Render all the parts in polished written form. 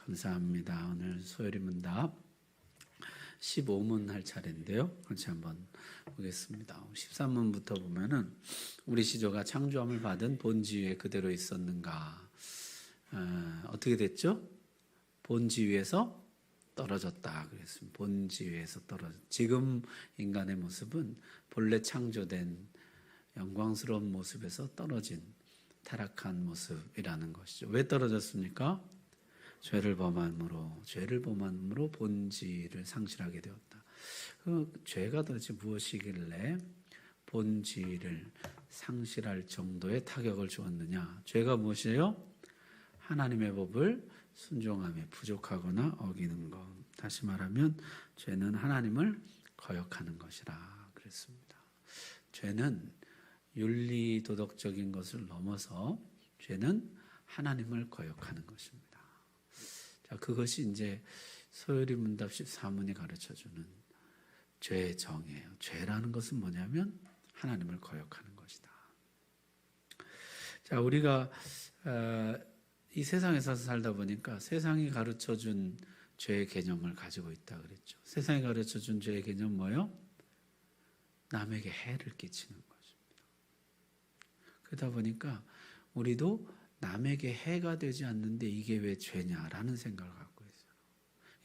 감사합니다. 오늘 소요리 문답 15문 할 차례인데요. 같이 한번 보겠습니다. 13문부터 보면은 우리 시조가 창조함을 받은 본지 위에 그대로 있었는가? 어떻게 됐죠? 본지 위에서 떨어졌다 그랬습니다. 본지 위에서 지금 인간의 모습은 본래 창조된 영광스러운 모습에서 떨어진 타락한 모습이라는 것이죠. 왜 떨어졌습니까? 죄를 범함으로 본질을 상실하게 되었다. 그 죄가 도대체 무엇이길래 본질을 상실할 정도의 타격을 주었느냐? 죄가 무엇이에요? 하나님의 법을 순종함에 부족하거나 어기는 것. 다시 말하면 죄는 하나님을 거역하는 것이라 그랬습니다. 죄는 윤리 도덕적인 것을 넘어서 죄는 하나님을 거역하는 것입니다. 자, 그것이 이제 소요리 문답 14문이 가르쳐주는 죄의 정이에요. 죄라는 것은 뭐냐면 하나님을 거역하는 것이다. 자, 우리가 이 세상에서 살다 보니까 세상이 가르쳐준 죄의 개념을 가지고 있다 그랬죠. 세상이 가르쳐준 죄의 개념 뭐예요? 남에게 해를 끼치는 것입니다. 그러다 보니까 우리도 남에게 해가 되지 않는데 이게 왜 죄냐라는 생각을 갖고 있어요.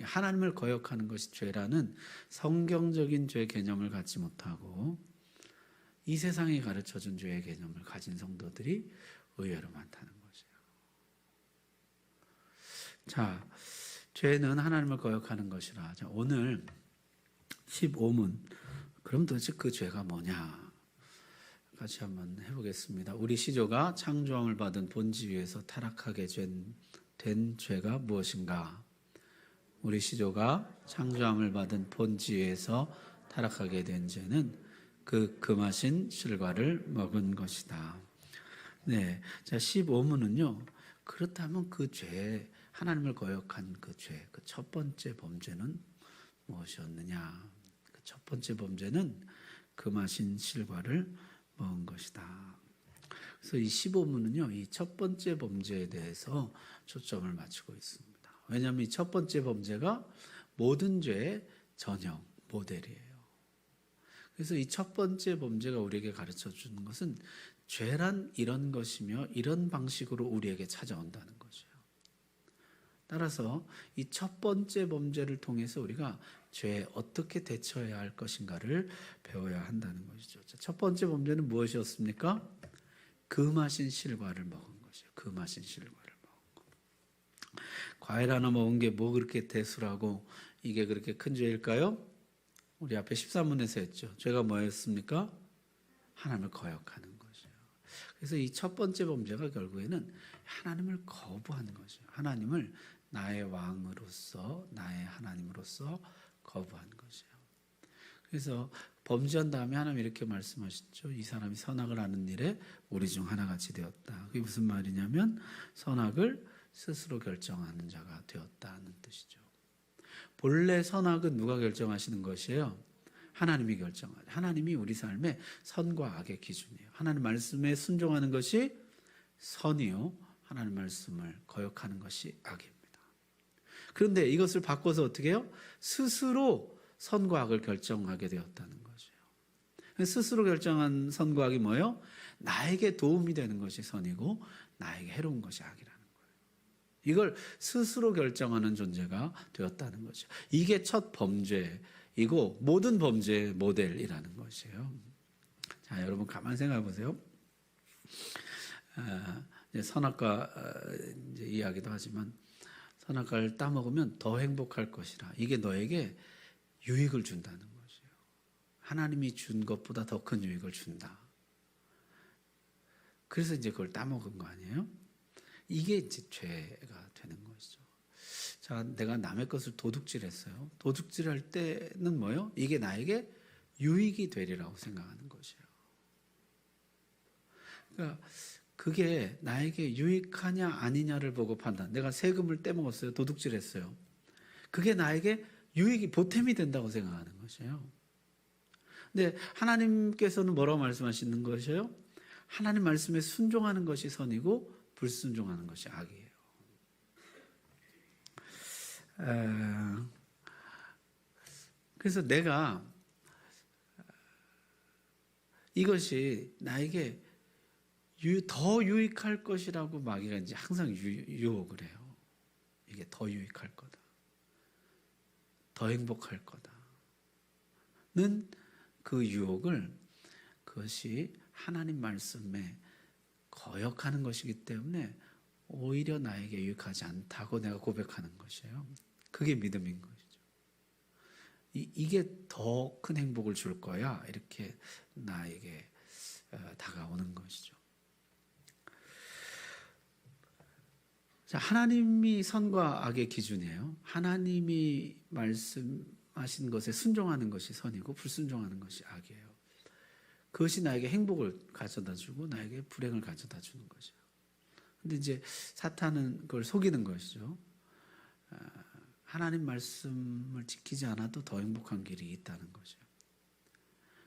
하나님을 거역하는 것이 죄라는 성경적인 죄 개념을 갖지 못하고 이 세상이 가르쳐준 죄의 개념을 가진 성도들이 의외로 많다는 것이에요. 자, 죄는 하나님을 거역하는 것이라. 자, 오늘 15문. 그럼 도대체 그 죄가 뭐냐? 같이 한번 해보겠습니다. 우리 시조가 창조함을 받은 본지 위에서 타락하게 된 죄가 무엇인가? 우리 시조가 창조함을 받은 본지 위에서 타락하게 된 죄는 그 금하신 실과를 먹은 것이다. 네, 자 15문은요. 그렇다면 그 죄, 하나님을 거역한 그 죄, 그 첫 번째 범죄는 무엇이었느냐? 그 첫 번째 범죄는 금하신 실과를 먹은 것이다. 그래서 이 15문은요, 이 첫 번째 범죄에 대해서 초점을 맞추고 있습니다. 왜냐하면 이 첫 번째 범죄가 모든 죄의 전형, 모델이에요. 그래서 이 첫 번째 범죄가 우리에게 가르쳐 주는 것은 죄란 이런 것이며 이런 방식으로 우리에게 찾아온다는 것이에요. 따라서 이 첫 번째 범죄를 통해서 우리가 죄에 어떻게 대처해야 할 것인가를 배워야 한다는 것이죠. 첫 번째 범죄는 무엇이었습니까? 금하신 실과를 먹은 것이에요. 금하신 실과를 먹은 것. 과일 하나 먹은 게 뭐 그렇게 대수라고 이게 그렇게 큰 죄일까요? 우리 앞에 13문에서 했죠. 죄가 뭐였습니까? 하나님을 거역하는 것이에요. 그래서 이 첫 번째 범죄가 결국에는 하나님을 거부하는 것이에요. 하나님을 나의 왕으로서, 나의 하나님으로서 거부한 것이에요. 그래서 범죄한 다음에 하나님 이렇게 말씀하셨죠. 이 사람이 선악을 하는 일에 우리 중 하나같이 되었다. 그게 무슨 말이냐면 선악을 스스로 결정하는 자가 되었다는 뜻이죠. 본래 선악은 누가 결정하시는 것이에요? 하나님이 결정하죠. 하나님이 우리 삶의 선과 악의 기준이에요. 하나님 말씀에 순종하는 것이 선이요, 하나님 말씀을 거역하는 것이 악입니다. 그런데 이것을 바꿔서 어떻게 해요? 스스로 선과 악을 결정하게 되었다는 것이에요. 스스로 결정한 선과 악이 뭐예요? 나에게 도움이 되는 것이 선이고 나에게 해로운 것이 악이라는 거예요. 이걸 스스로 결정하는 존재가 되었다는 거죠. 이게 첫 범죄이고 모든 범죄의 모델이라는 것이에요. 자, 여러분 가만 생각해 보세요. 선악과 이제 이야기도 하지만 선악과를 따먹으면 더 행복할 것이라. 이게 너에게 유익을 준다는 것이에요. 하나님이 준 것보다 더 큰 유익을 준다. 그래서 이제 그걸 따먹은 거 아니에요? 이게 이제 죄가 되는 것이죠. 자, 내가 남의 것을 도둑질했어요. 도둑질할 때는 뭐예요? 이게 나에게 유익이 되리라고 생각하는 것이에요. 그러니까 그게 나에게 유익하냐 아니냐를 보고 판단. 내가 세금을 떼먹었어요. 도둑질했어요. 그게 나에게 유익이 보탬이 된다고 생각하는 것이에요. 근데 하나님께서는 뭐라고 말씀하시는 것이에요? 하나님 말씀에 순종하는 것이 선이고 불순종하는 것이 악이에요. 그래서 내가 이것이 나에게 더 유익할 것이라고 마귀가 이제 항상 유혹을 해요. 이게 더 유익할 거다. 더 행복할 거다는 그 유혹을, 그것이 하나님 말씀에 거역하는 것이기 때문에 오히려 나에게 유익하지 않다고 내가 고백하는 것이에요. 그게 믿음인 것이죠. 이게 더 큰 행복을 줄 거야, 이렇게 나에게 다가오는 것이죠. 자, 하나님이 선과 악의 기준이에요. 하나님이 말씀하신 것에 순종하는 것이 선이고 불순종하는 것이 악이에요. 그것이 나에게 행복을 가져다 주고 나에게 불행을 가져다 주는 것이에요. 근데 이제 사탄은 그걸 속이는 것이죠. 하나님 말씀을 지키지 않아도 더 행복한 길이 있다는 거죠.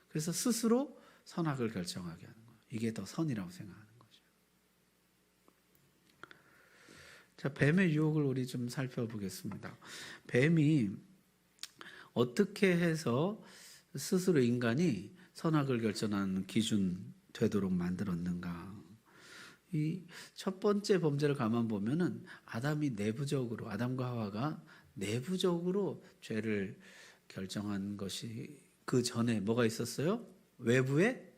그래서 스스로 선악을 결정하게 하는 거예요. 이게 더 선이라고 생각하는 거죠. 자, 뱀의 유혹을 우리 좀 살펴보겠습니다. 뱀이 어떻게 해서 스스로 인간이 선악을 결정하는 기준 되도록 만들었는가? 이 첫 번째 범죄를 가만 보면은 아담과 하와가 내부적으로 죄를 결정한 것이, 그 전에 뭐가 있었어요? 외부에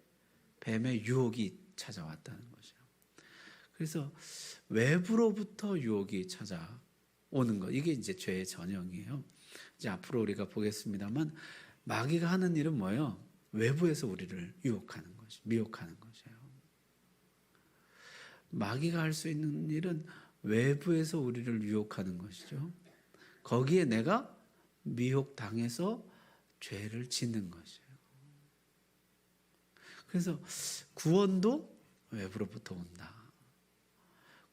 뱀의 유혹이 찾아왔다는 것이에요. 그래서 외부로부터 유혹이 찾아오는 것, 이게 이제 죄의 전형이에요. 이제 앞으로 우리가 보겠습니다만 마귀가 하는 일은 뭐예요? 외부에서 우리를 유혹하는 것이, 미혹하는 것이에요. 마귀가 할 수 있는 일은 외부에서 우리를 유혹하는 것이죠. 거기에 내가 미혹당해서 죄를 짓는 것이에요. 그래서 구원도 외부로부터 온다.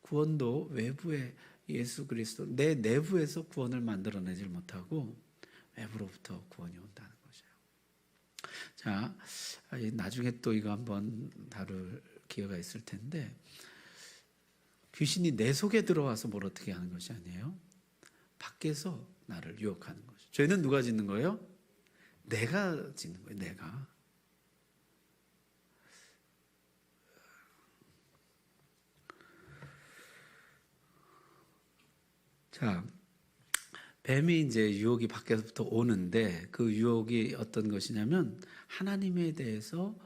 구원도 외부에 예수 그리스도, 내 내부에서 구원을 만들어내질 못하고 외부로부터 구원이 온다는 것이에요. 자, 나중에 또 이거 한번 다룰 기회가 있을 텐데, 귀신이 내 속에 들어와서 뭘 어떻게 하는 것이 아니에요. 밖에서 나를 유혹하는 것이죠. 죄는 누가 짓는 거예요? 내가 짓는 거예요. 내가. 자, 뱀이 이제 유혹이 밖에서부터 오는데, 그 유혹이 어떤 것이냐면 하나님에 대해서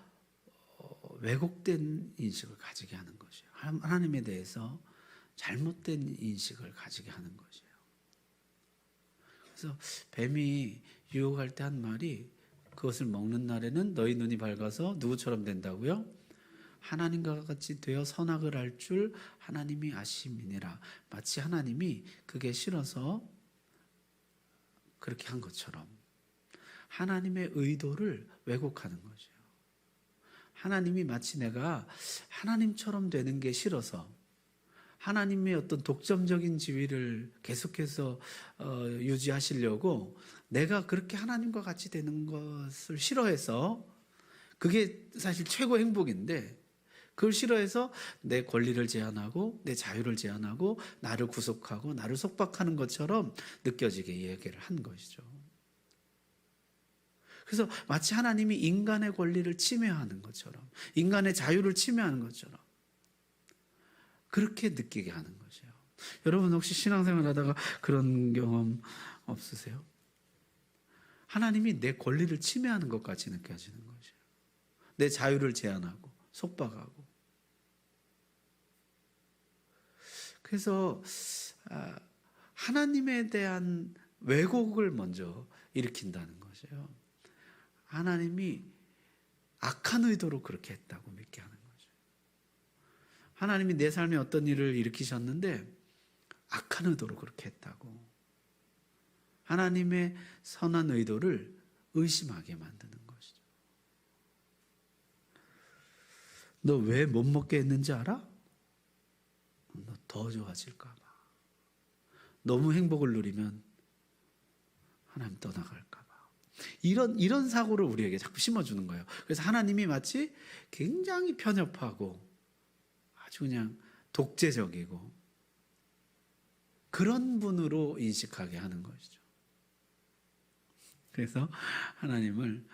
왜곡된 인식을 가지게 하는 것이에요. 하나님에 대해서 잘못된 인식을 가지게 하는 것이에요. 그래서 뱀이 유혹할 때 한 말이, 그것을 먹는 날에는 너희 눈이 밝아서 누구처럼 된다고요? 하나님과 같이 되어 선악을 알 줄 하나님이 아심이니라. 마치 하나님이 그게 싫어서 그렇게 한 것처럼 하나님의 의도를 왜곡하는 거죠. 하나님이 마치 내가 하나님처럼 되는 게 싫어서, 하나님의 어떤 독점적인 지위를 계속해서 유지하시려고 내가 그렇게 하나님과 같이 되는 것을 싫어해서, 그게 사실 최고 행복인데 그걸 싫어해서 내 권리를 제한하고 내 자유를 제한하고 나를 구속하고 나를 속박하는 것처럼 느껴지게 얘기를 한 것이죠. 그래서 마치 하나님이 인간의 권리를 침해하는 것처럼, 인간의 자유를 침해하는 것처럼 그렇게 느끼게 하는 것이에요. 여러분 혹시 신앙생활 하다가 그런 경험 없으세요? 하나님이 내 권리를 침해하는 것 같이 느껴지는 것이에요. 내 자유를 제한하고 속박하고. 그래서 하나님에 대한 왜곡을 먼저 일으킨다는 것이에요. 하나님이 악한 의도로 그렇게 했다고 믿게 하는 거죠. 하나님이 내 삶에 어떤 일을 일으키셨는데 악한 의도로 그렇게 했다고. 하나님의 선한 의도를 의심하게 만드는 것이죠. 너 왜 못 먹게 했는지 알아? 너 더 좋아질까 봐. 너무 행복을 누리면 하나님 떠나갈까 봐. 이런 사고를 우리에게 자꾸 심어주는 거예요. 그래서 하나님이 마치 굉장히 편협하고 아주 그냥 독재적이고 그런 분으로 인식하게 하는 것이죠. 그래서 하나님을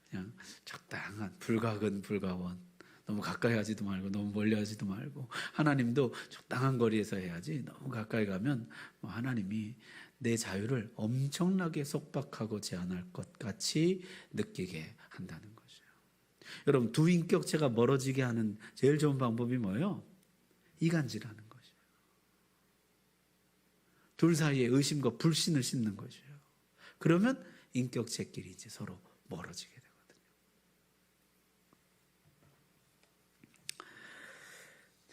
그냥 적당한 불가근 불가원, 너무 가까이 하지도 말고 너무 멀리 하지도 말고, 하나님도 적당한 거리에서 해야지 너무 가까이 가면 하나님이 내 자유를 엄청나게 속박하고 제한할 것 같이 느끼게 한다는 것이에요. 여러분, 두 인격체가 멀어지게 하는 제일 좋은 방법이 뭐예요? 이간질하는 것이에요. 둘 사이에 의심과 불신을 심는 것이에요. 그러면 인격체끼리 이제 서로 멀어지게 되거든요.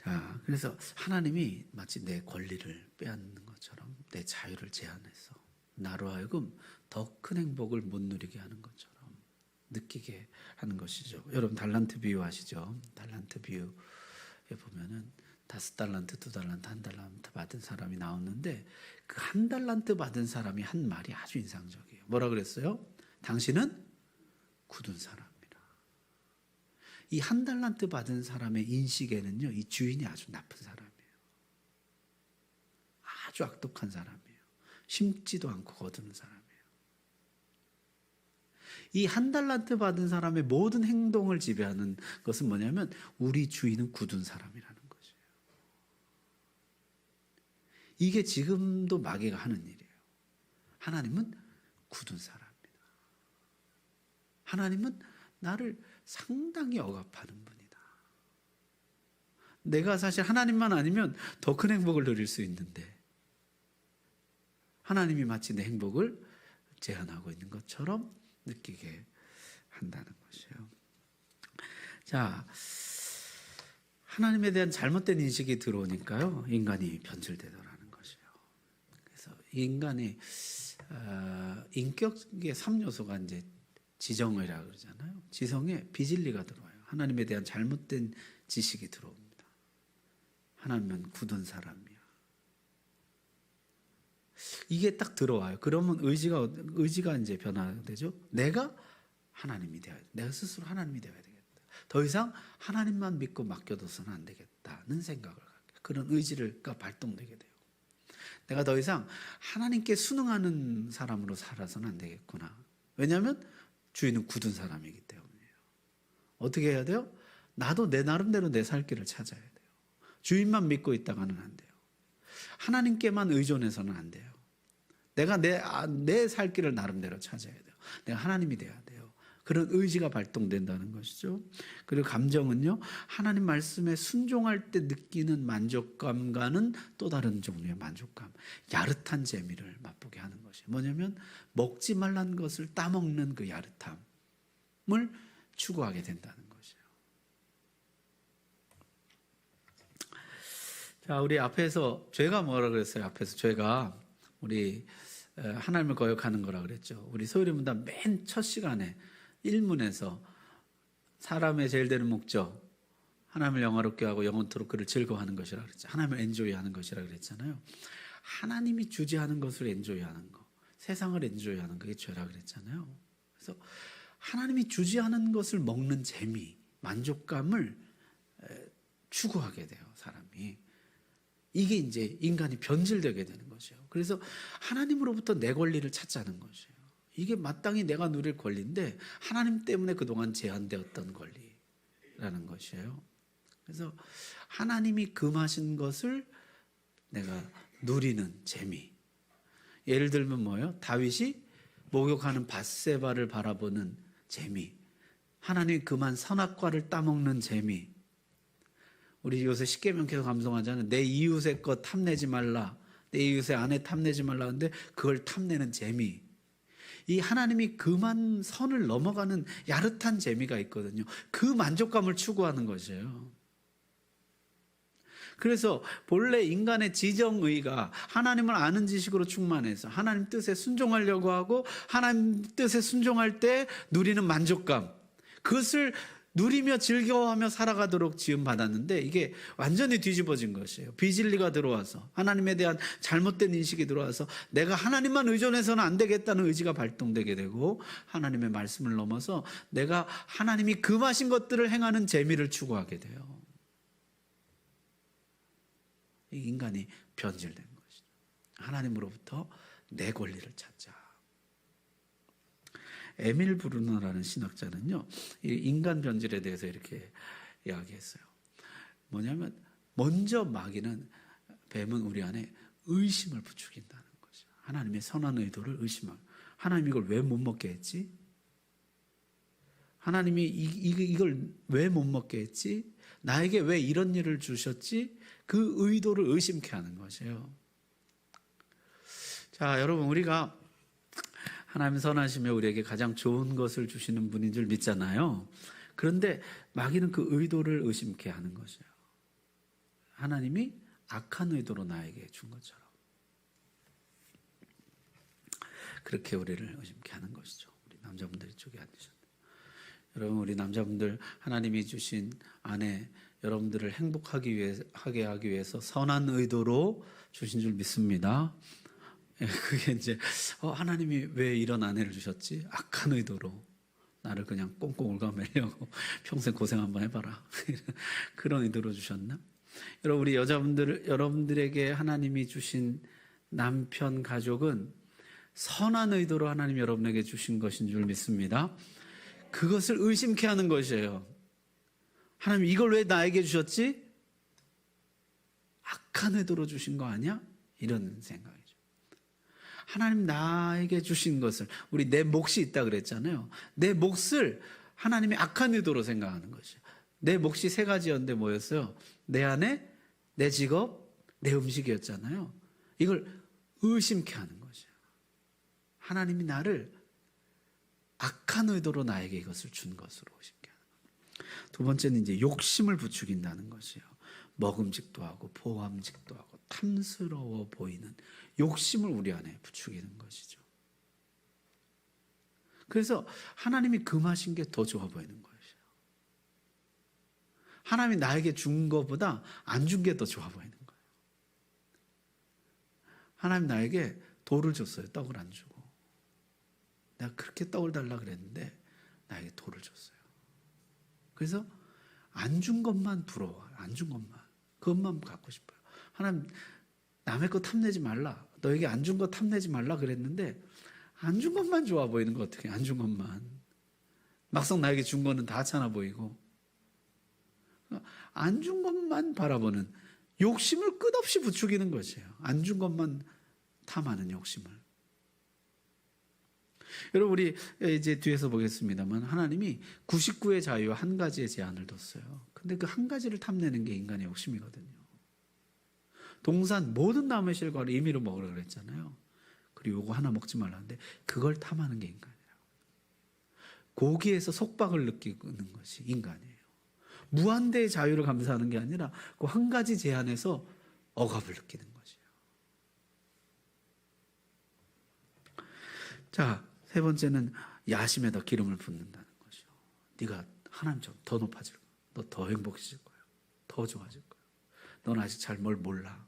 자, 그래서 하나님이 마치 내 권리를 빼앗는 것처럼 내 자유를 제한해서 나로 하여금 더 큰 행복을 못 누리게 하는 것처럼 느끼게 하는 것이죠. 여러분, 달란트 비유 아시죠? 달란트 비유에 보면은 5달란트, 2달란트, 1달란트 받은 사람이 나오는데, 그 1달란트 받은 사람이 한 말이 아주 인상적이에요. 뭐라 그랬어요? 당신은 굳은 사람이라. 이 1달란트 받은 사람의 인식에는요, 이 주인이 아주 나쁜 사람이에요. 아주 악독한 사람이에요. 심지도 않고 거두는 사람이에요. 이 1달란트 받은 사람의 모든 행동을 지배하는 것은 뭐냐면, 우리 주인은 굳은 사람이라는 것이에요. 이게 지금도 마귀가 하는 일이에요. 하나님은 굳은 사람입니다. 하나님은 나를 상당히 억압하는 분이다. 내가 사실 하나님만 아니면 더 큰 행복을 누릴 수 있는데, 하나님이 마치 내 행복을 제한하고 있는 것처럼 느끼게 한다는 것이에요. 자, 하나님에 대한 잘못된 인식이 들어오니까요, 인간이 변질되더라는 것이에요. 그래서 인간의 인격의 3요소가 이제 지정의라고 그러잖아요. 지성에 비진리가 들어와요. 하나님에 대한 잘못된 지식이 들어옵니다. 하나님은 굳은 사람이야. 이게 딱 들어와요. 그러면 의지가 이제 변화되죠. 내가 하나님이 되어야 돼. 내가 스스로 하나님이 되어야 되겠다. 더 이상 하나님만 믿고 맡겨둬서는 안 되겠다는 생각을 갖게, 그런 의지가 발동되게 돼요. 내가 더 이상 하나님께 순응하는 사람으로 살아서는 안 되겠구나. 왜냐하면 주인은 굳은 사람이기 때문이에요. 어떻게 해야 돼요? 나도 내 나름대로 내 살 길을 찾아야 돼요. 주인만 믿고 있다가는 안 돼요. 하나님께만 의존해서는 안 돼요. 내가 내 살 길을 나름대로 찾아야 돼요. 내가 하나님이 돼야 돼요. 그런 의지가 발동된다는 것이죠. 그리고 감정은요, 하나님 말씀에 순종할 때 느끼는 만족감과는 또 다른 종류의 만족감, 야릇한 재미를 맛보게 하는 것이에요. 뭐냐면 먹지 말란 것을 따먹는 그 야릇함을 추구하게 된다는 것이에요. 자, 우리 앞에서 죄가 뭐라 그랬어요? 앞에서 죄가 우리 하나님을 거역하는 거라 그랬죠. 우리 소유리 문단 맨 첫 시간에 1문에서 사람의 제일 되는 목적, 하나님을 영화롭게 하고 영원토록 그를 즐거워하는 것이라 그랬죠. 하나님을 엔조이하는 것이라 그랬잖아요. 하나님이 주재하는 것을 엔조이하는 거, 세상을 엔조이하는 그게 죄라 그랬잖아요. 그래서 하나님이 주재하는 것을 먹는 재미, 만족감을 추구하게 돼요, 사람이. 이게 이제 인간이 변질되게 되는 것이에요. 그래서 하나님으로부터 내 권리를 찾자는 것이에요. 이게 마땅히 내가 누릴 권리인데 하나님 때문에 그동안 제한되었던 권리라는 것이에요. 그래서 하나님이 금하신 것을 내가 누리는 재미. 예를 들면 뭐예요? 다윗이 목욕하는 밧세바를 바라보는 재미. 하나님이 금한 선악과를 따먹는 재미. 우리 요새 십계명 계속 감동하잖아요. 내 이웃의 것 탐내지 말라. 내 이웃의 아내 탐내지 말라 하는데 그걸 탐내는 재미. 이 하나님이 금한 선을 넘어가는 야릇한 재미가 있거든요. 그 만족감을 추구하는 것이에요. 그래서 본래 인간의 지정의가 하나님을 아는 지식으로 충만해서 하나님 뜻에 순종하려고 하고 하나님 뜻에 순종할 때 누리는 만족감, 그것을 누리며 즐거워하며 살아가도록 지음받았는데 이게 완전히 뒤집어진 것이에요. 비진리가 들어와서 하나님에 대한 잘못된 인식이 들어와서 내가 하나님만 의존해서는 안 되겠다는 의지가 발동되게 되고, 하나님의 말씀을 넘어서 내가 하나님이 금하신 것들을 행하는 재미를 추구하게 돼요. 이 인간이 변질된 것이죠. 하나님으로부터 내 권리를 찾자. 에밀 브루너라는 신학자는요, 이 인간 변질에 대해서 이렇게 이야기했어요. 뭐냐면 먼저 뱀은 우리 안에 의심을 부추긴다는 거죠. 하나님의 선한 의도를 의심하고, 하나님 이걸 왜 못 먹게 했지? 하나님이 이걸 왜 못 먹게 했지? 나에게 왜 이런 일을 주셨지? 그 의도를 의심케 하는 것이에요. 자, 여러분, 우리가 하나님 선하시며 우리에게 가장 좋은 것을 주시는 분인 줄 믿잖아요. 그런데 마귀는 그 의도를 의심케 하는 것이에요. 하나님이 악한 의도로 나에게 준 것처럼 그렇게 우리를 의심케 하는 것이죠. 우리 남자분들 이쪽에 앉으셨네요. 여러분, 우리 남자분들 하나님이 주신 아내 여러분들을 행복하게 하기 위해서 선한 의도로 주신 줄 믿습니다. 그게 이제 하나님이 왜 이런 아내를 주셨지? 악한 의도로 나를 그냥 꽁꽁 얽어매려고 평생 고생 한번 해봐라. 그런 의도로 주셨나? 여러분, 우리 여러분들에게 하나님이 주신 남편 가족은 선한 의도로 하나님 여러분에게 주신 것인 줄 믿습니다. 그것을 의심케 하는 것이에요. 하나님 이걸 왜 나에게 주셨지? 악한 의도로 주신 거 아니야? 이런 생각이죠. 하나님 나에게 주신 것을, 우리 내 몫이 있다 그랬잖아요. 내 몫을 하나님이 악한 의도로 생각하는 것이에요. 내 몫이 3가지였는데 뭐였어요? 내 아내, 내 직업, 내 음식이었잖아요. 이걸 의심케 하는 것이에요. 하나님이 나를 악한 의도로 나에게 이것을 준 것으로 의심케 하는 거예요. 두 번째는 이제 욕심을 부추긴다는 것이에요. 먹음직도 하고 보암직도 하고 탐스러워 보이는 욕심을 우리 안에 부추기는 것이죠. 그래서 하나님이 금하신 게 더 좋아 보이는 것이에요. 하나님이 나에게 준 것보다 안 준 게 더 좋아 보이는 거예요. 하나님 나에게 돌을 줬어요. 떡을 안 주고. 내가 그렇게 떡을 달라 그랬는데 나에게 돌을 줬어요. 그래서 안 준 것만 부러워요. 안 준 것만. 그것만 갖고 싶어요. 하나님 남의 거 탐내지 말라. 너에게 안 준 거 탐내지 말라 그랬는데 안 준 것만 좋아 보이는 거 어떻게? 안 준 것만. 막상 나에게 준 거는 다 하찮아 보이고. 안 준 것만 바라보는 욕심을 끝없이 부추기는 것이에요. 안 준 것만 탐하는 욕심을. 여러분, 우리 이제 뒤에서 보겠습니다만 하나님이 99의 자유와 1가지의 제한을 뒀어요. 근데 그 1가지를 탐내는 게 인간의 욕심이거든요. 동산 모든 나무의 실과를 임의로 먹으라 그랬잖아요. 그리고 요거 하나 먹지 말라는데 그걸 탐하는 게 인간이에요. 고기에서 속박을 느끼는 것이 인간이에요. 무한대의 자유를 감사하는 게 아니라 그 1가지 제한에서 억압을 느끼는 것이에요. 자, 3번째는 야심에 더 기름을 붓는다는 것이요. 네가 하나님처럼 더 높아질 거야. 너 더 행복해질 거야. 더 좋아질 거야. 넌 아직 잘 뭘 몰라.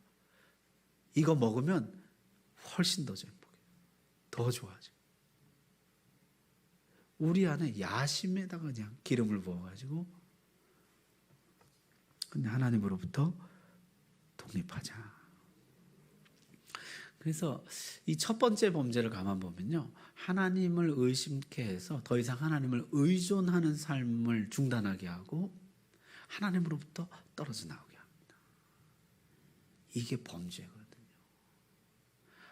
이거 먹으면 훨씬 더 행복해. 더 좋아져. 우리 안에 야심에다가 그냥 기름을 부어가지고 근데 하나님으로부터 독립하자. 그래서 이 첫 번째 범죄를 가만 보면요, 하나님을 의심케 해서 더 이상 하나님을 의존하는 삶을 중단하게 하고 하나님으로부터 떨어져 나오게 합니다. 이게 범죄거든요.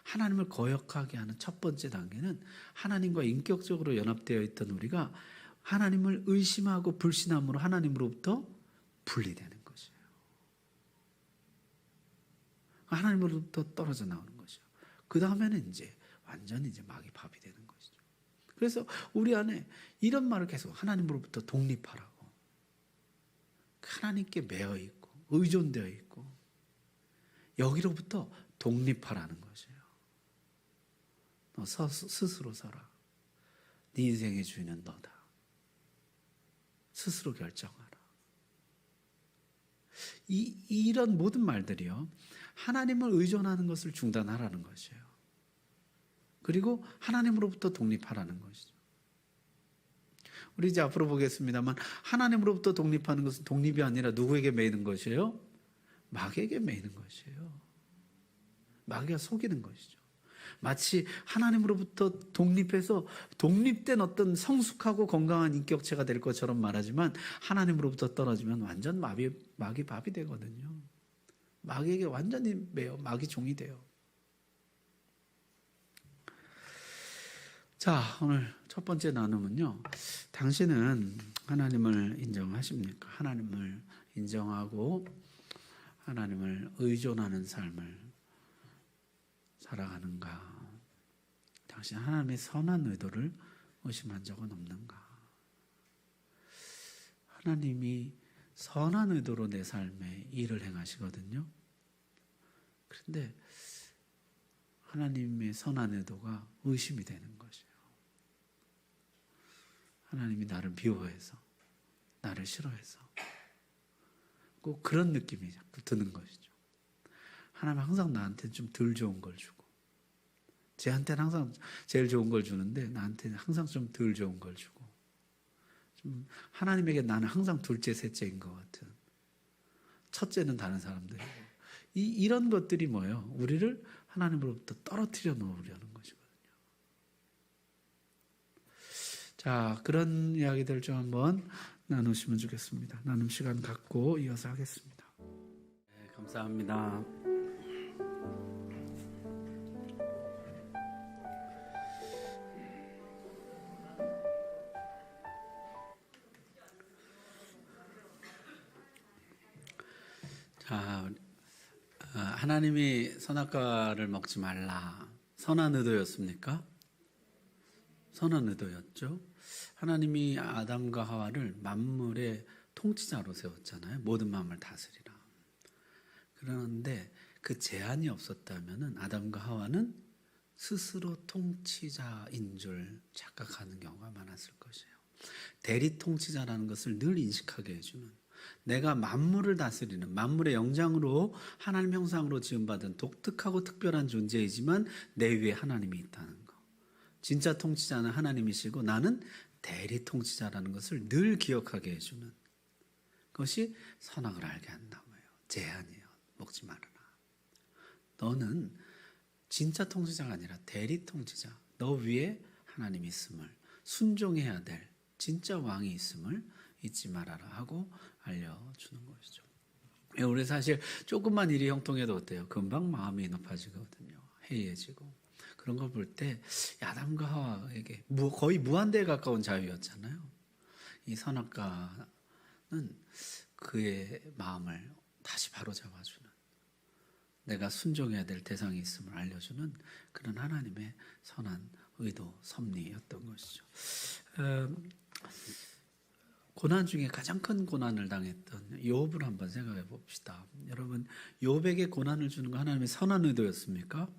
하나님을 거역하게 하는 첫 번째 단계는 하나님과 인격적으로 연합되어 있던 우리가 하나님을 의심하고 불신함으로 하나님으로부터 분리되는 것이에요. 하나님으로부터 떨어져 나오는 것이요. 그 다음에는 이제 완전히 이제 마귀 밥이 되는 것이죠. 그래서 우리 안에 이런 말을 계속 하나님으로부터 독립하라고. 하나님께 매여 있고 의존되어 있고 여기로부터 독립하라는 것이에요. 너 스스로 살아. 네 인생의 주인은 너다. 스스로 결정하라. 이런 모든 말들이요, 하나님을 의존하는 것을 중단하라는 것이에요. 그리고 하나님으로부터 독립하라는 것이죠. 우리 이제 앞으로 보겠습니다만 하나님으로부터 독립하는 것은 독립이 아니라 누구에게 매이는 것이에요? 마귀에게 매이는 것이에요. 마귀가 속이는 것이죠. 마치 하나님으로부터 독립해서 독립된 어떤 성숙하고 건강한 인격체가 될 것처럼 말하지만 하나님으로부터 떨어지면 완전 마귀 밥이 되거든요. 마귀에게 완전히 매여 마귀 종이 돼요. 자, 오늘 첫 번째 나눔은요. 당신은 하나님을 인정하십니까? 하나님을 인정하고 하나님을 의존하는 삶을 살아가는가? 당신 하나님의 선한 의도를 의심한 적은 없는가? 하나님이 선한 의도로 내 삶에 일을 행하시거든요. 그런데 하나님의 선한 의도가 의심이 되는 것이에요. 하나님이 나를 미워해서, 나를 싫어해서 꼭 그런 느낌이 자꾸 드는 것이죠. 하나님은 항상 나한테 좀 덜 좋은 걸 주고 쟤한테는 항상 제일 좋은 걸 주는데 나한테는 항상 좀 덜 좋은 걸 주고 좀 하나님에게 나는 항상 둘째, 셋째인 것 같은, 첫째는 다른 사람들이고 이런 것들이 뭐예요? 우리를 하나님으로부터 떨어뜨려 놓으려는 것이거든요. 자, 그런 이야기들 좀 한번 나누시면 좋겠습니다. 나눔 시간 갖고 이어서 하겠습니다. 네, 감사합니다. 자, 하나님이 선악과를 먹지 말라. 선한 의도였습니까? 선한 의도였죠. 하나님이 아담과 하와를 만물의 통치자로 세웠잖아요. 모든 만물을 다스리라. 그런데 그 제한이 없었다면 아담과 하와는 스스로 통치자인 줄 착각하는 경우가 많았을 것이에요. 대리 통치자라는 것을 늘 인식하게 해주는, 내가 만물을 다스리는, 만물의 영장으로 하나님 형상으로 지음받은 독특하고 특별한 존재이지만 내 위에 하나님이 있다는 거. 진짜 통치자는 하나님이시고 나는 대리 통치자라는 것을 늘 기억하게 해주는 것이 선악을 알게 한다고요. 제한이에요. 먹지 말아라. 너는 진짜 통치자가 아니라 대리 통치자, 너 위에 하나님이 있음을, 순종해야 될 진짜 왕이 있음을 잊지 말아라 하고 알려주는 것이죠. 우리 사실 조금만 일이 형통해도 어때요? 금방 마음이 높아지거든요. 해이해지고. 그런 걸 볼 때 아담과 하와에게 거의 무한대에 가까운 자유였잖아요. 이 선악과는 그의 마음을 다시 바로잡아주는, 내가 순종해야 될 대상이 있음을 알려주는 그런 하나님의 선한 의도, 섭리였던 것이죠. 고난 중에 가장 큰 고난을 당했던 욥을 한번 생각해 봅시다. 여러분, 욥에게 고난을 주는 거 하나님의 선한 의도였습니까?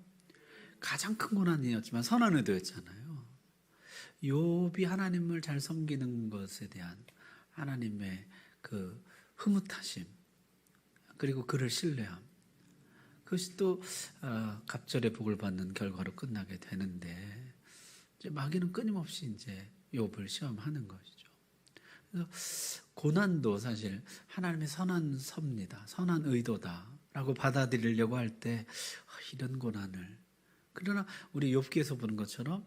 가장 큰 고난이었지만 선한 의도였잖아요. 욥이 하나님을 잘 섬기는 것에 대한 하나님의 그 흐뭇하심, 그리고 그를 신뢰함, 그것이 또 갑절의 복을 받는 결과로 끝나게 되는데, 이제 마귀는 끊임없이 이제 욥을 시험하는 것이죠. 그래서 고난도 사실 하나님의 선한 섭니다, 선한 의도다라고 받아들이려고 할 때 이런 고난을, 그러나 우리 욥기에서 보는 것처럼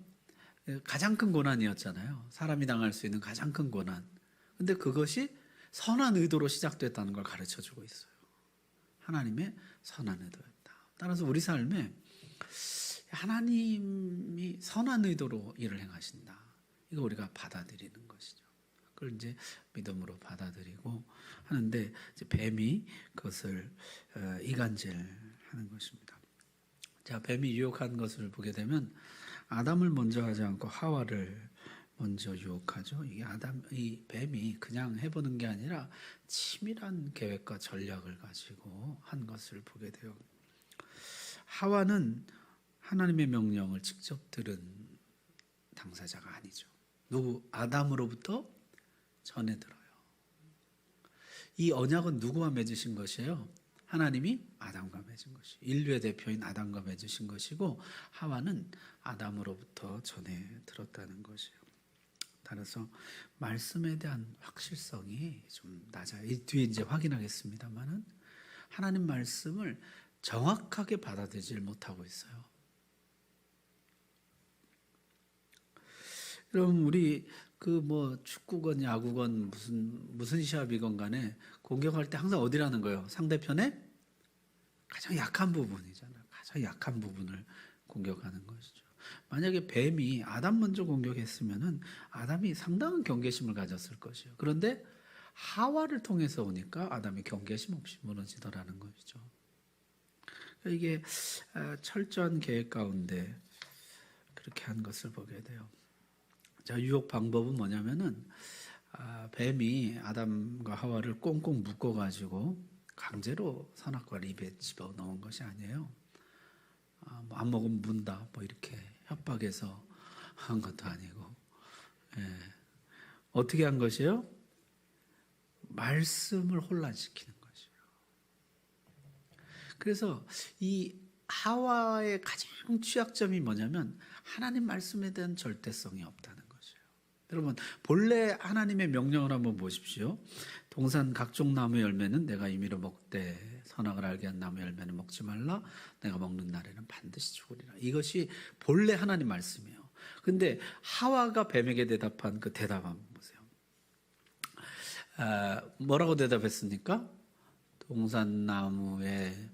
가장 큰 고난이었잖아요. 사람이 당할 수 있는 가장 큰 고난. 근데 그것이 선한 의도로 시작됐다는 걸 가르쳐주고 있어요. 하나님의 선한 의도였다. 따라서 우리 삶에 하나님이 선한 의도로 일을 행하신다, 이거 우리가 받아들이는 것이죠. 그걸 이제 믿음으로 받아들이고 하는데, 이제 뱀이 그것을 이간질하는 것입니다. 자, 뱀이 유혹한 것을 보게 되면 아담을 먼저 하지 않고 하와를 먼저 유혹하죠. 이 뱀이 그냥 해보는 게 아니라 치밀한 계획과 전략을 가지고 한 것을 보게 돼요. 하와는 하나님의 명령을 직접 들은 당사자가 아니죠. 아담으로부터 전해 들어요. 이 언약은 누구와 맺으신 것이에요? 하나님이 아담과 맺은 것이, 인류의 대표인 아담과 맺으신 것이고, 하와는 아담으로부터 전해 들었다는 것이에요. 따라서 말씀에 대한 확실성이 좀 낮아요. 이 뒤에 이제 확인하겠습니다만은 하나님 말씀을 정확하게 받아들이질 못하고 있어요. 여러분, 우리 축구건 야구건 무슨 시합이건 간에 공격할 때 항상 어디라는 거예요? 상대편의 가장 약한 부분이잖아요. 가장 약한 부분을 공격하는 것이죠. 만약에 뱀이 아담 먼저 공격했으면은 아담이 상당한 경계심을 가졌을 것이에요. 그런데 하와를 통해서 오니까 아담이 경계심 없이 무너지더라는 것이죠. 이게 철저한 계획 가운데 그렇게 한 것을 보게 돼요. 자, 유혹 방법은 뭐냐면은 뱀이 아담과 하와를 꽁꽁 묶어가지고 강제로 선악과를 입에 집어넣은 것이 아니에요. 안 먹으면 문다 이렇게 협박해서 한 것도 아니고, 어떻게 한 것이에요? 말씀을 혼란시키는 것이에요. 그래서 이 하와의 가장 취약점이 뭐냐면 하나님 말씀에 대한 절대성이 없다는 것이에요. 여러분, 본래 하나님의 명령을 한번 보십시오. 동산 각종 나무 열매는 내가 임의로 먹되 선악을 알게 한 나무 열매는 먹지 말라. 내가 먹는 날에는 반드시 죽으리라. 이것이 본래 하나님 말씀이에요. 근데 하와가 뱀에게 대답한 그 대답 한번 보세요. 뭐라고 대답했습니까? 동산 나무의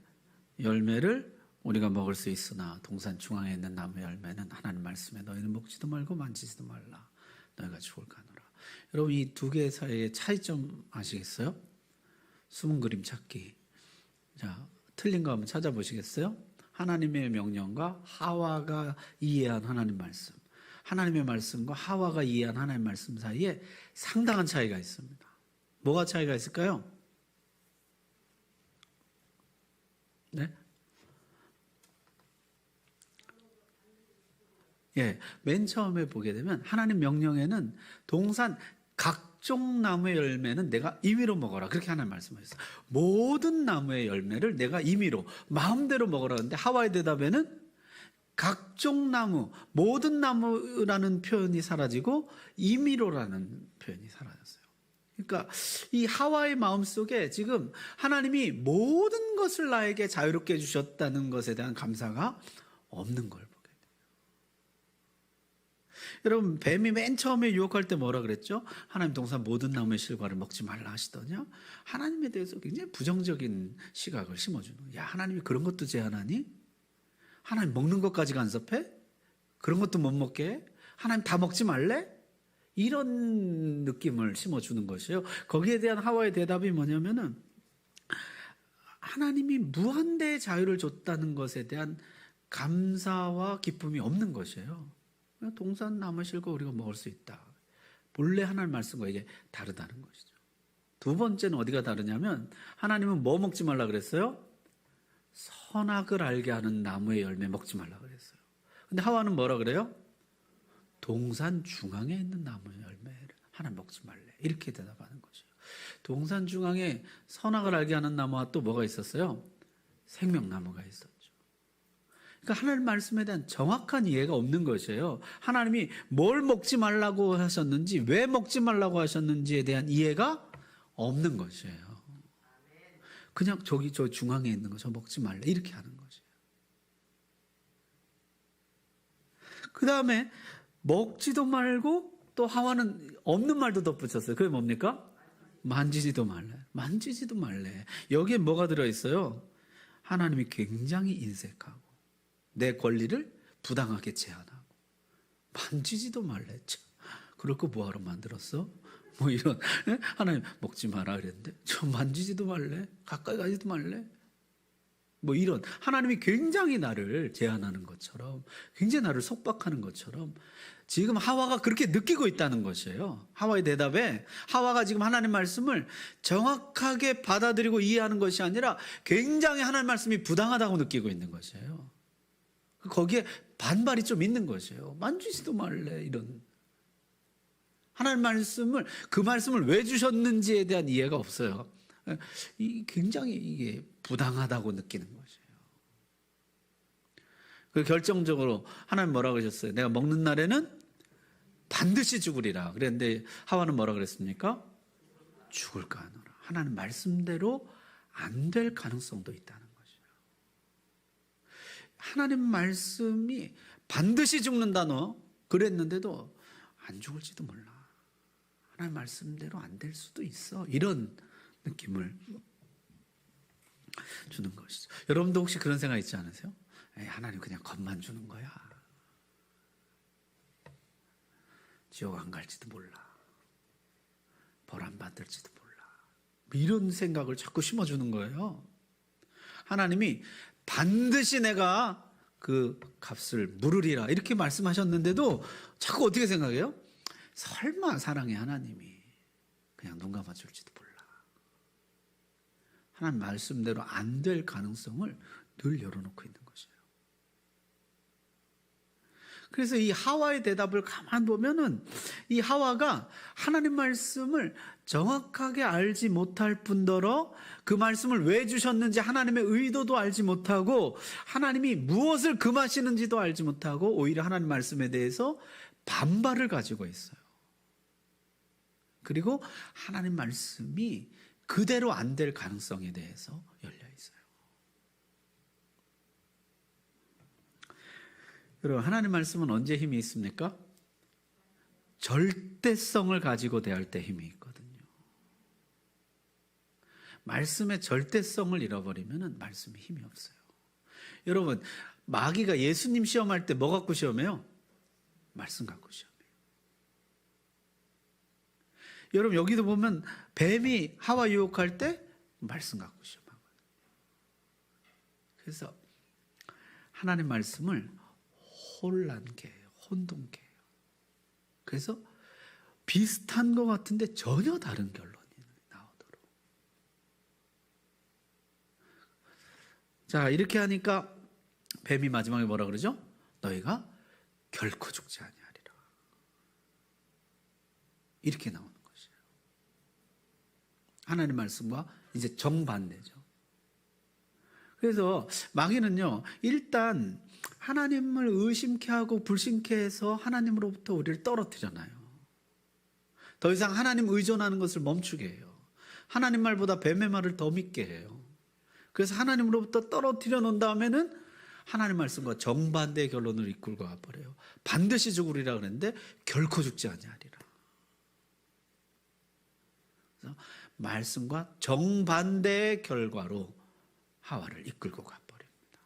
열매를 우리가 먹을 수 있으나 동산 중앙에 있는 나무 열매는 하나님 말씀에 너희는 먹지도 말고 만지지도 말라. 너희가 죽을까 하노라. 여러분, 이 두 개 사이의 차이점 아시겠어요? 숨은 그림 찾기. 자, 틀린 거 한번 찾아보시겠어요? 하나님의 명령과 하와가 이해한 하나님 말씀, 하나님의 말씀과 하와가 이해한 하나님 말씀 사이에 상당한 차이가 있습니다. 뭐가 차이가 있을까요? 네? 맨 처음에 보게 되면 하나님 명령에는 동산 각종 나무의 열매는 내가 임의로 먹어라, 그렇게 하나님 말씀하셨어요. 모든 나무의 열매를 내가 임의로 마음대로 먹으라 하는데 하와의 대답에는 각종 나무, 모든 나무라는 표현이 사라지고 임의로라는 표현이 사라졌어요. 그러니까 이 하와의 마음속에 지금 하나님이 모든 것을 나에게 자유롭게 해주셨다는 것에 대한 감사가 없는 걸 보게 돼요. 여러분, 뱀이 맨 처음에 유혹할 때 뭐라 그랬죠? 하나님 동산 모든 나무의 실과를 먹지 말라 하시더냐? 하나님에 대해서 굉장히 부정적인 시각을 심어주는 거예요. 야, 하나님이 그런 것도 제한하니? 하나님 먹는 것까지 간섭해? 그런 것도 못 먹게 해? 하나님 다 먹지 말래? 이런 느낌을 심어주는 것이에요. 거기에 대한 하와의 대답이 뭐냐면은 하나님이 무한대의 자유를 줬다는 것에 대한 감사와 기쁨이 없는 것이에요. 동산 나무 실과 우리가 먹을 수 있다. 본래 하나님 말씀과 이게 다르다는 것이죠. 두 번째는 어디가 다르냐면 하나님은 뭐 먹지 말라 그랬어요? 선악을 알게 하는 나무의 열매 먹지 말라 그랬어요. 근데 하와는 뭐라 그래요? 동산 중앙에 있는 나무의 열매를 하나 먹지 말래, 이렇게 대답하는 것이에요. 동산 중앙에 선악을 알게 하는 나무와 또 뭐가 있었어요? 생명나무가 있었죠. 그러니까 하나님 말씀에 대한 정확한 이해가 없는 것이에요. 하나님이 뭘 먹지 말라고 하셨는지, 왜 먹지 말라고 하셨는지에 대한 이해가 없는 것이에요. 그냥 저기 저 중앙에 있는 거 저 먹지 말래, 이렇게 하는 것이에요. 그 다음에 먹지도 말고 또 하와는 없는 말도 덧붙였어요. 그게 뭡니까? 만지지도 말래. 만지지도 말래. 여기에 뭐가 들어있어요? 하나님이 굉장히 인색하고 내 권리를 부당하게 제한하고 만지지도 말래. 참, 그럴 거 뭐하러 만들었어? 이런. 하나님 먹지 마라 그랬는데 저 만지지도 말래. 가까이 가지도 말래. 이런. 하나님이 굉장히 나를 제한하는 것처럼, 굉장히 나를 속박하는 것처럼 지금 하와가 그렇게 느끼고 있다는 것이에요. 하와의 대답에 하와가 지금 하나님 말씀을 정확하게 받아들이고 이해하는 것이 아니라 굉장히 하나님 말씀이 부당하다고 느끼고 있는 것이에요. 거기에 반발이 좀 있는 것이에요. 만지지도 말래, 이런. 하나님 말씀을, 그 말씀을 왜 주셨는지에 대한 이해가 없어요. 굉장히 이게 부당하다고 느끼는 것이에요. 그 결정적으로 하나님 뭐라고 하셨어요? 내가 먹는 날에는 반드시 죽으리라 그랬는데 하와는 뭐라 그랬습니까? 죽을까 하노라. 하나님 말씀대로 안 될 가능성도 있다는 것이에요. 하나님 말씀이 반드시 죽는다 너 그랬는데도 안 죽을지도 몰라. 하나님 말씀대로 안 될 수도 있어. 이런 느낌을 주는 것이죠. 여러분도 혹시 그런 생각 있지 않으세요? 에이, 하나님 그냥 겁만 주는 거야. 지옥 안 갈지도 몰라. 벌 안 받을지도 몰라. 이런 생각을 자꾸 심어주는 거예요. 하나님이 반드시 내가 그 값을 물으리라 이렇게 말씀하셨는데도 자꾸 어떻게 생각해요? 설마 사랑의 하나님이 그냥 눈 감아줄지도 몰라. 하나님 말씀대로 안 될 가능성을 늘 열어놓고 있는 것이에요. 그래서 이 하와의 대답을 가만 보면은 이 하와가 하나님 말씀을 정확하게 알지 못할 뿐더러 그 말씀을 왜 주셨는지 하나님의 의도도 알지 못하고 하나님이 무엇을 금하시는지도 알지 못하고 오히려 하나님 말씀에 대해서 반발을 가지고 있어요. 그리고 하나님 말씀이 그대로 안 될 가능성에 대해서 열려 있어요. 여러분, 하나님 말씀은 언제 힘이 있습니까? 절대성을 가지고 대할 때 힘이 있거든요. 말씀의 절대성을 잃어버리면 말씀에 힘이 없어요. 여러분, 마귀가 예수님 시험할 때 뭐 갖고 시험해요? 말씀 갖고 시험해요. 여러분, 여기도 보면 뱀이 하와 유혹할 때 말씀 갖고 시험하거든요. 그래서 하나님 말씀을 혼란케 해요. 혼돈케 해요. 그래서 비슷한 것 같은데 전혀 다른 결론이 나오도록. 자, 이렇게 하니까 뱀이 마지막에 뭐라 그러죠? 너희가 결코 죽지 아니하리라. 이렇게 나오는 것이에요. 하나님 말씀과 이제 정반대죠. 그래서 마귀는요, 일단 하나님을 의심케 하고 불신케 해서 하나님으로부터 우리를 떨어뜨려놔요. 더 이상 하나님 의존하는 것을 멈추게 해요. 하나님 말보다 뱀의 말을 더 믿게 해요. 그래서 하나님으로부터 떨어뜨려 놓은 다음에는 하나님 말씀과 정반대의 결론을 이끌고 와버려요. 반드시 죽으리라 그랬는데 결코 죽지 아니하리라. 그래서 말씀과 정반대의 결과로 하와를 이끌고 가버립니다.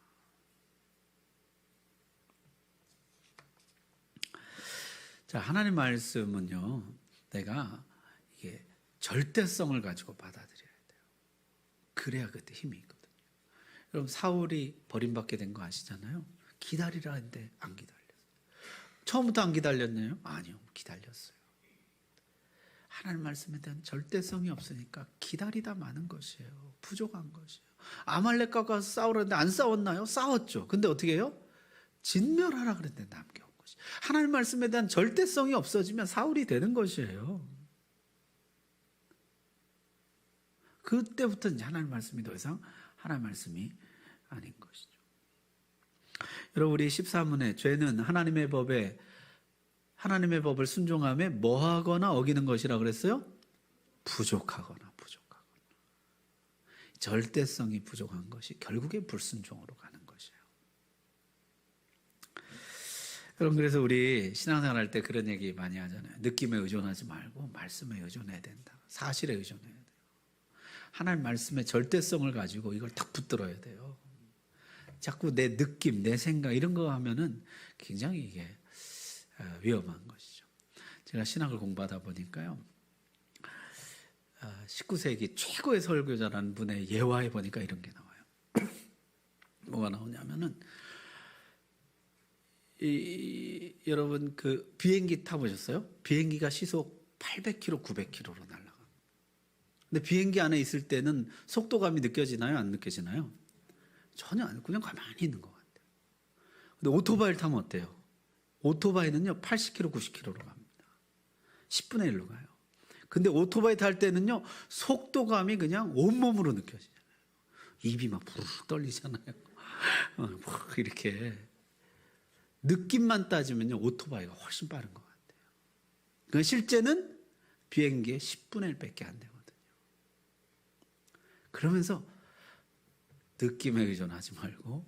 자, 하나님 말씀은요, 내가 이게 절대성을 가지고 받아들여야 돼요. 그래야 그때 힘이 있거든요. 여러분, 사울이 버림받게 된 거 아시잖아요. 기다리라 했는데 안 기다렸어요. 처음부터 안 기다렸나요? 아니요, 기다렸어요. 하나님 말씀에 대한 절대성이 없으니까 기다리다 마는 것이에요. 부족한 것이에요. 아말렉과 가서 싸우려는데 안 싸웠나요? 싸웠죠. 근데 어떻게 해요? 진멸하라 그랬는데 남겨온 것이. 하나님 말씀에 대한 절대성이 없어지면 사울이 되는 것이에요. 그때부터 이제 하나님 말씀이 더 이상 하나님 말씀이 아닌 것이죠. 여러분, 우리 14문에 죄는 하나님의 법을 순종함에 뭐하거나 어기는 것이라 그랬어요? 부족하거나. 절대성이 부족한 것이 결국에 불순종으로 가는 것이에요. 여러분, 그래서 우리 신앙생활 할 때 그런 얘기 많이 하잖아요. 느낌에 의존하지 말고 말씀에 의존해야 된다. 사실에 의존해야 돼요. 하나님 말씀의 절대성을 가지고 이걸 딱 붙들어야 돼요. 자꾸 내 느낌, 내 생각 이런 거 하면은 굉장히 이게 위험한 것이죠. 제가 신학을 공부하다 보니까요, 19세기 최고의 설교자라는 분의 예화에 보니까 이런 게 나와요. 뭐가 나오냐면은 여러분 그 비행기 타보셨어요? 비행기가 시속 800km, 900km로 날아가. 근데 비행기 안에 있을 때는 속도감이 느껴지나요? 안 느껴지나요? 전혀 안, 그냥 가만히 있는 것 같아요. 근데 오토바이를 타면 어때요? 오토바이는요 80km, 90km로 갑니다. 10분의 1로 가요. 근데 오토바이 탈 때는요 속도감이 그냥 온몸으로 느껴지잖아요. 입이 막 부르르 떨리잖아요. 막 이렇게 느낌만 따지면요 오토바이가 훨씬 빠른 것 같아요. 그러니까 실제는 비행기의 10분의 1밖에 안 되거든요. 그러면서 느낌에 의존하지 말고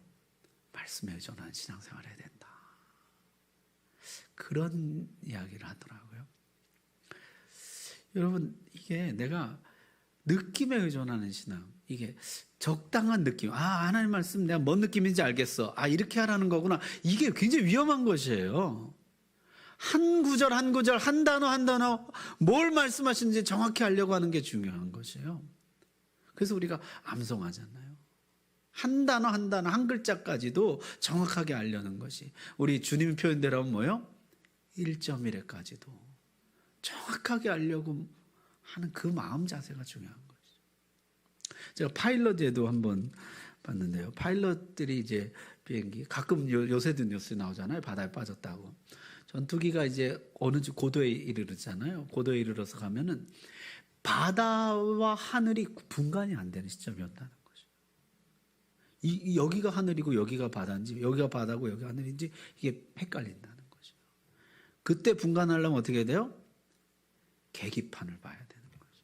말씀에 의존하는 신앙생활을 해야 된다. 그런 이야기를 하더라고요. 여러분, 이게 내가 느낌에 의존하는 신앙, 이게 적당한 느낌, 하나님 말씀 내가 뭔 느낌인지 알겠어, 이렇게 하라는 거구나, 이게 굉장히 위험한 것이에요. 한 구절 한 구절, 한 단어 한 단어 뭘 말씀하시는지 정확히 알려고 하는 게 중요한 것이에요. 그래서 우리가 암송하잖아요. 한 단어 한 단어 한 글자까지도 정확하게 알려는 것이, 우리 주님 표현대로 하면 뭐예요? 1.1회까지도 정확하게 알려고 하는 그 마음 자세가 중요한 것이죠. 제가 파일럿에도 한번 봤는데요. 파일럿들이 이제 비행기, 가끔 요새도 뉴스 나오잖아요. 바다에 빠졌다고. 전투기가 이제 어느 고도에 이르르잖아요. 고도에 이르러서 가면은 바다와 하늘이 분간이 안 되는 시점이었다는 거죠. 여기가 하늘이고 여기가 바다인지, 여기가 바다고 여기가 하늘인지 이게 헷갈린다는 거죠. 그때 분간하려면 어떻게 해야 돼요? 계기판을 봐야 되는 거죠.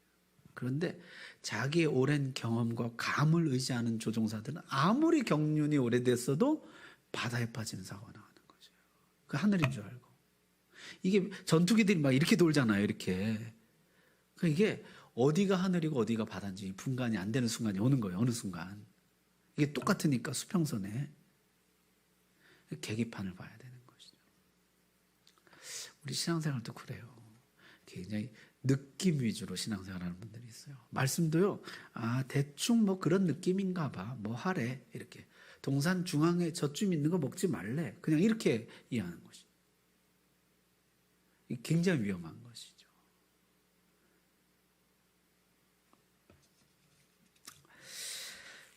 그런데 자기의 오랜 경험과 감을 의지하는 조종사들은 아무리 경륜이 오래됐어도 바다에 빠지는 사고가 나는 거죠. 그 하늘인 줄 알고. 이게 전투기들이 막 이렇게 돌잖아요. 이렇게. 이게 어디가 하늘이고 어디가 바다인지 분간이 안 되는 순간이 오는 거예요. 어느 순간. 이게 똑같으니까 수평선에. 계기판을 봐야 되는 것이죠. 우리 신앙생활도 그래요. 굉장히 느낌 위주로 신앙생활하는 분들이 있어요. 말씀도요. 대충 뭐 그런 느낌인가 봐. 뭐 하래. 이렇게. 동산 중앙에 젖쯤 있는 거 먹지 말래. 그냥 이렇게 이해하는 것이죠. 굉장히 위험한 것이죠.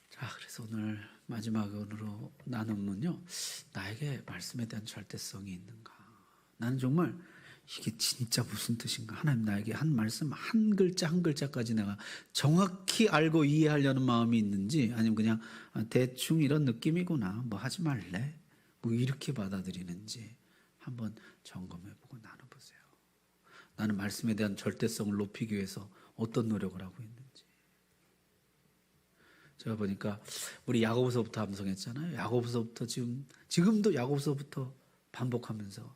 자, 그래서 오늘 마지막으로 나눔은요, 나에게 말씀에 대한 절대성이 있는가? 나는 정말 이게 진짜 무슨 뜻인가? 하나님 나에게 한 말씀 한 글자 한 글자까지 내가 정확히 알고 이해하려는 마음이 있는지, 아니면 그냥 대충 이런 느낌이구나, 뭐 하지 말래, 뭐 이렇게 받아들이는지 한번 점검해보고 나눠보세요. 나는 말씀에 대한 절대성을 높이기 위해서 어떤 노력을 하고 있는지. 제가 보니까 우리 야고보서부터 암송했잖아요. 야고보서부터 지금도 야고보서부터 반복하면서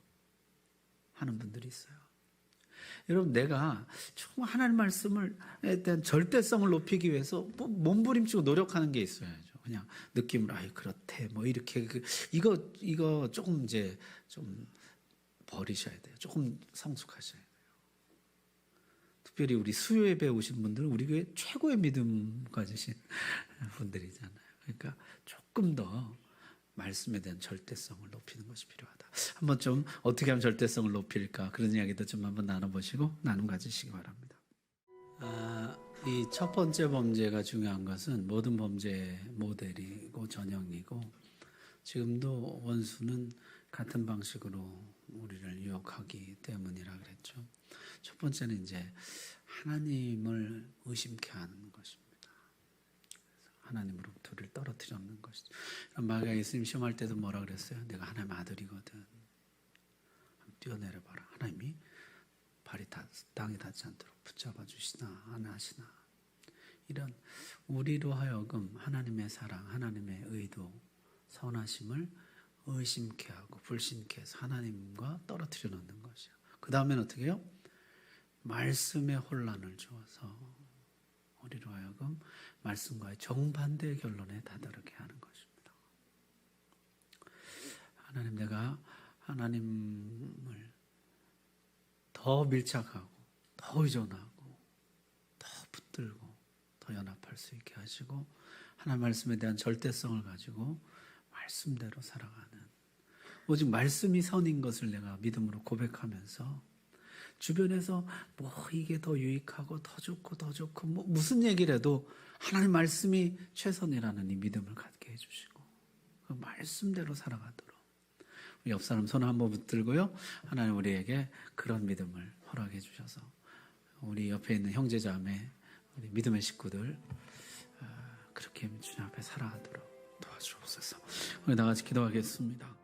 하는 분들이 있어요. 여러분, 내가 정말 하나님 말씀에 대한 절대성을 높이기 위해서 몸부림치고 노력하는 게 있어야죠. 그냥 느낌으로 그렇대 뭐 이렇게 이거 조금 이제 좀 버리셔야 돼요. 조금 성숙하셔야 돼요. 특별히 우리 수요 예배 오신 분들은 우리 교회 최고의 믿음 가지신 분들이잖아요. 그러니까 조금 더 말씀에 대한 절대성을 높이는 것이 필요하다. 한번 좀 어떻게 하면 절대성을 높일까, 그런 이야기도 좀 한번 나눠보시고 나눔 가지시기 바랍니다. 이 첫 번째 범죄가 중요한 것은 모든 범죄의 모델이고 전형이고, 지금도 원수는 같은 방식으로 우리를 유혹하기 때문이라 그랬죠. 첫 번째는 이제 하나님을 의심케 하는 것입니다. 하나님으로부터 우리를 떨어뜨리는 것이죠. 마귀가 예수님 시험할 때도 뭐라 그랬어요? 내가 하나님 아들이거든. 뛰어내려봐라. 하나님이 발이 땅에 닿지 않도록 붙잡아 주시나 안 하시나. 이런 우리로 하여금 하나님의 사랑, 하나님의 의도, 선하심을 의심케 하고 불신케 해서 하나님과 떨어뜨려 놓는 것이요. 그 다음에는 어떻게 해요? 말씀의 혼란을 주어서 우리로 하여금 말씀과의 정반대의 결론에 다다르게 하는 것입니다. 하나님, 내가 하나님을 더 밀착하고 더 의존하고 더 붙들고 더 연합할 수 있게 하시고, 하나님 말씀에 대한 절대성을 가지고 말씀대로 살아가는, 오직 말씀이 선인 것을 내가 믿음으로 고백하면서 주변에서 뭐 이게 더 유익하고 더 좋고 뭐 무슨 얘기를 해도 하나님 말씀이 최선이라는 이 믿음을 갖게 해주시고 그 말씀대로 살아가도록 우리 옆 사람 손 한번 붙들고요, 하나님 우리에게 그런 믿음을 허락해 주셔서 우리 옆에 있는 형제자매, 우리 믿음의 식구들 그렇게 주님 앞에 살아가도록 도와주옵소서. 우리 다 같이 기도하겠습니다.